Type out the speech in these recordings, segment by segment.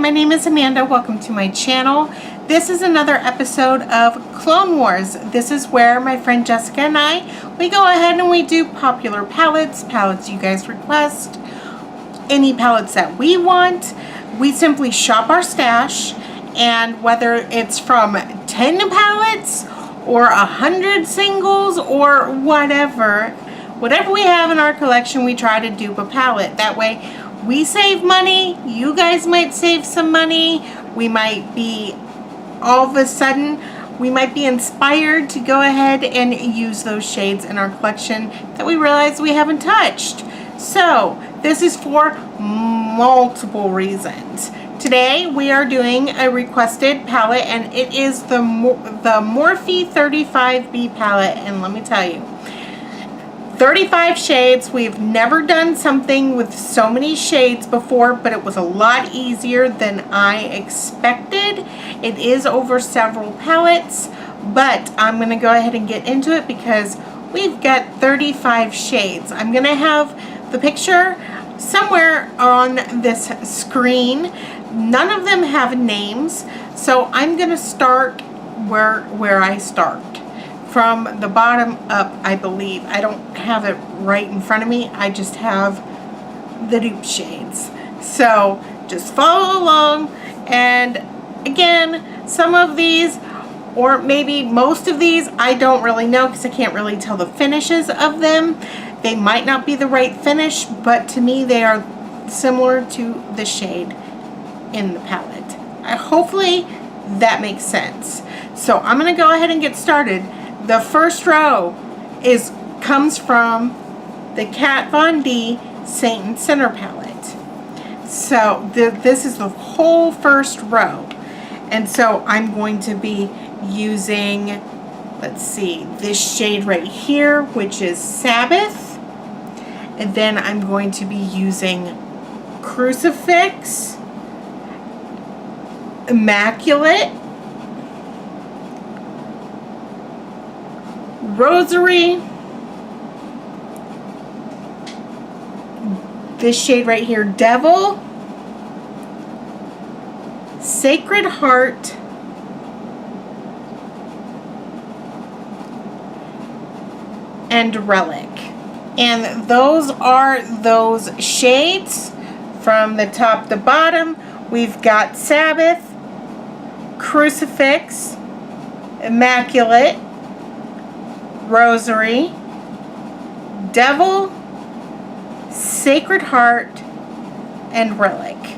my name is Amanda. Welcome to my channel. This is another episode of Clone Wars. This is where my friend Jessica and we go ahead and we do popular palettes you guys request, any palettes that we want. We simply shop our stash, and whether it's from 10 palettes or 100 singles or whatever we have in our collection, we try to dupe a palette. That way we save money, you guys might save some money, we might be, all of a sudden, we might be inspired to go ahead and use those shades in our collection that we realize we haven't touched. So, this is for multiple reasons. Today, we are doing a requested palette, and it is the Morphe 35B palette, and let me tell you, 35 shades. We've never done something with so many shades before, but it was a lot easier than I expected. It is over several palettes, but I'm going to go ahead and get into it because we've got 35 shades. I'm going to have the picture somewhere on this screen. None of them have names, so I'm going to start where I start. From the bottom up, I believe. I don't have it right in front of me. I just have the dupe shades. So just follow along. And again, some of these, or maybe most of these, I don't really know because I can't really tell the finishes of them. They might not be the right finish, but to me they are similar to the shade in the palette. Hopefully that makes sense. So I'm going to go ahead and get started. The first row comes from the Kat Von D Saint and Sinner palette. So this is the whole first row. And so I'm going to be using, let's see, this shade right here, which is Sabbath. And then I'm going to be using Crucifix, Immaculate, Rosary, this shade right here, Devil, Sacred Heart, and Relic. And those are those shades from the top to bottom. We've got Sabbath, Crucifix, Immaculate, Rosary, Devil, Sacred Heart, and Relic.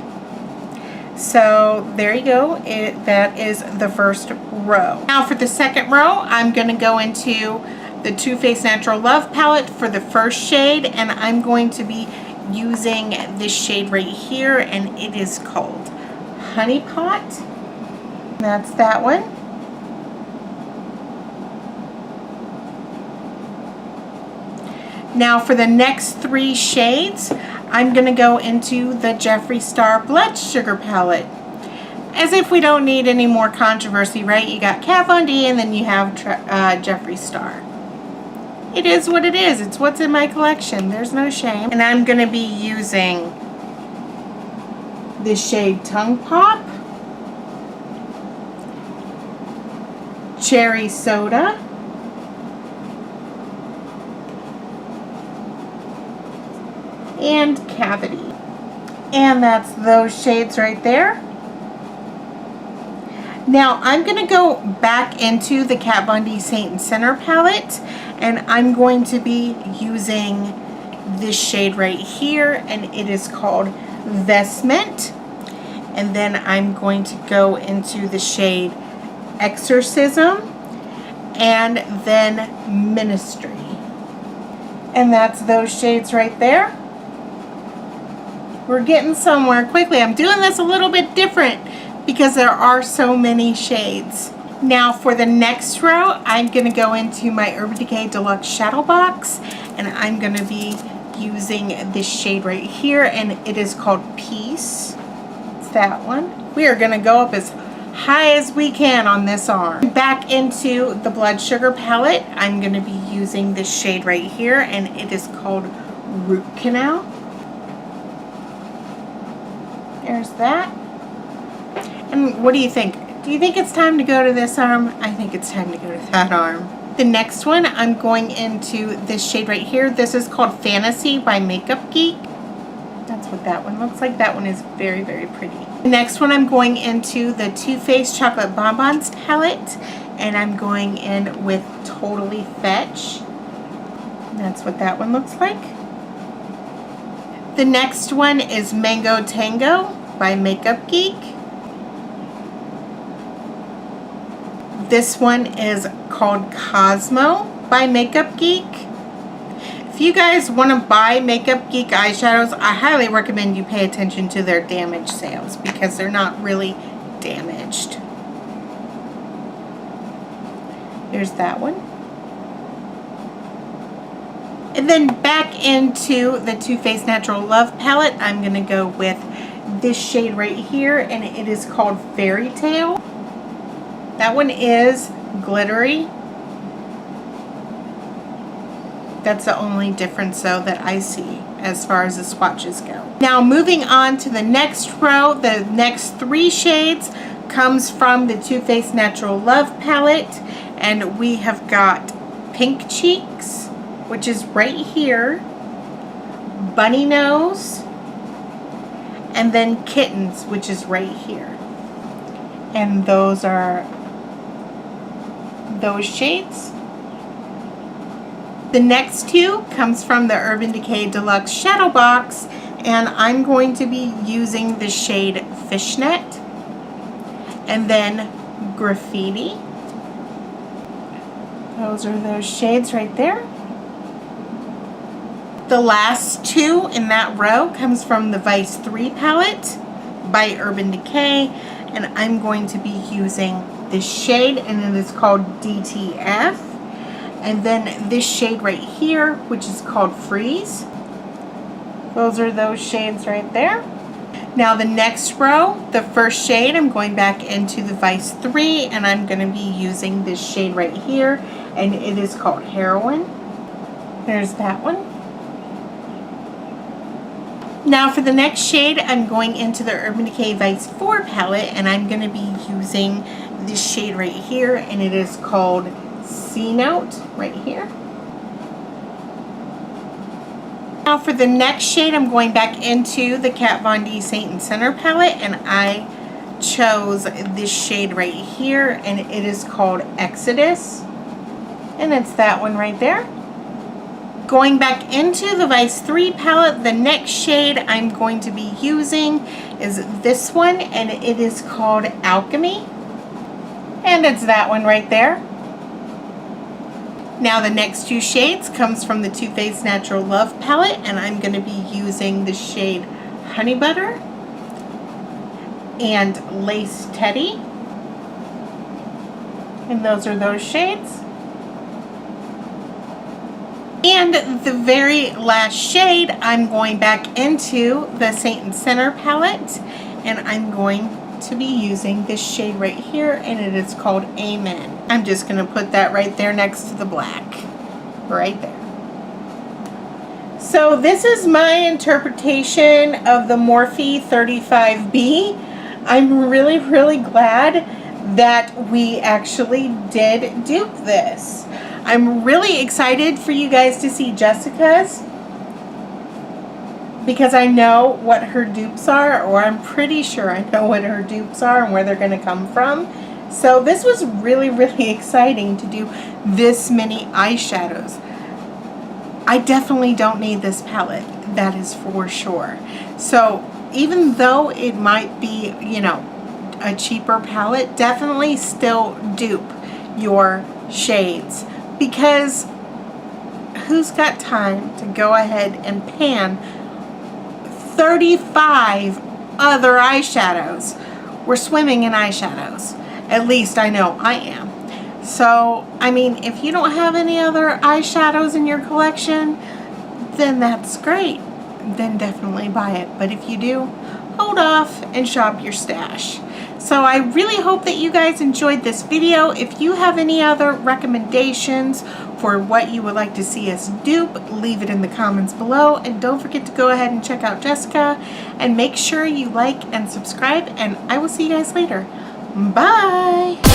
So there you go. That is the first row. Now for the second row, I'm going to go into the Too Faced Natural Love palette for the first shade, and I'm going to be using this shade right here, and it is called Honey Pot. That's that one. Now for the next three shades, I'm going to go into the Jeffree Star Blood Sugar palette. As if we don't need any more controversy, right? You got Kat Von D and then you have Jeffree Star. It is what it is. It's what's in my collection. There's no shame. And I'm going to be using the shade Tongue Pop, Cherry Soda, and Cavity. And that's those shades right there. Now I'm going to go back into the Kat Von D Saint and Sinner palette, and I'm going to be using this shade right here, and it is called Vestment. And then I'm going to go into the shade Exorcism and then Ministry. And that's those shades right there. We're getting somewhere quickly. I'm doing this a little bit different because there are so many shades. Now for the next row, I'm going to go into my Urban Decay Deluxe Shadow Box, and I'm going to be using this shade right here, and it is called Peace. It's that one. We are going to go up as high as we can on this arm. Back into the Blood Sugar palette, I'm going to be using this shade right here, and it is called Root Canal. There's that. And what do you think? Do you think it's time to go to this arm? I think it's time to go to that arm. The next one, I'm going into this shade right here. This is called Fantasy by Makeup Geek. That's what that one looks like. That one is very, very pretty. The next one, I'm going into the Too Faced Chocolate Bonbons palette, and I'm going in with Totally Fetch. That's what that one looks like. The next one is Mango Tango by Makeup Geek. This one is called Cosmo by Makeup Geek. If you guys want to buy Makeup Geek eyeshadows, I highly recommend you pay attention to their damage sales because they're not really damaged. Here's that one. And then back into the Too Faced Natural Love palette, I'm going to go with this shade right here, and it is called Fairy Tale. That one is glittery. That's the only difference though that I see as far as the swatches go. Now moving on to the next row, the next 3 shades comes from the Too Faced Natural Love palette, and we have got Pink Cheeks, which is right here, Bunny Nose, and then Kittens, which is right here. And those are those shades. The next 2 comes from the Urban Decay Deluxe Shadow Box, and I'm going to be using the shade Fishnet and then Graffiti. Those are those shades right there. The last 2 in that row comes from the Vice 3 palette by Urban Decay, and I'm going to be using this shade, and it is called DTF. And then this shade right here, which is called Freeze. Those are those shades right there. Now the next row, the first shade, I'm going back into the Vice 3, and I'm going to be using this shade right here, and it is called Heroin. There's that one. Now for the next shade, I'm going into the Urban Decay Vice 4 palette, and I'm going to be using this shade right here, and it is called C Note right here. Now for the next shade, I'm going back into the Kat Von D Saint & Center palette, and I chose this shade right here, and it is called Exodus, and it's that one right there. Going back into the Vice 3 palette, the next shade I'm going to be using is this one, and it is called Alchemy, and it's that one right there. Now the next 2 shades comes from the Too Faced Natural Love palette, and I'm going to be using the shade Honey Butter and Lace Teddy, and those are those shades. And the very last shade, I'm going back into the Saint & Center palette, and I'm going to be using this shade right here, and it is called Amen. I'm just going to put that right there next to the black. Right there. So this is my interpretation of the Morphe 35B. I'm really, really glad that we actually did dupe this. I'm really excited for you guys to see Jessica's, because I know what her dupes are, or I'm pretty sure I know what her dupes are and where they're going to come from. So this was really, really exciting to do this many eyeshadows. I definitely don't need this palette, that is for sure. So even though it might be, you know, a cheaper palette, definitely still dupe your shades, because who's got time to go ahead and pan 35 other eyeshadows? We're swimming in eyeshadows. At least I know I am. So, I mean, if you don't have any other eyeshadows in your collection, then that's great. Then definitely buy it. But if you do, hold off and shop your stash. So I really hope that you guys enjoyed this video. If you have any other recommendations for what you would like to see us dupe, leave it in the comments below. And don't forget to go ahead and check out Jessica. And make sure you like and subscribe. And I will see you guys later. Bye!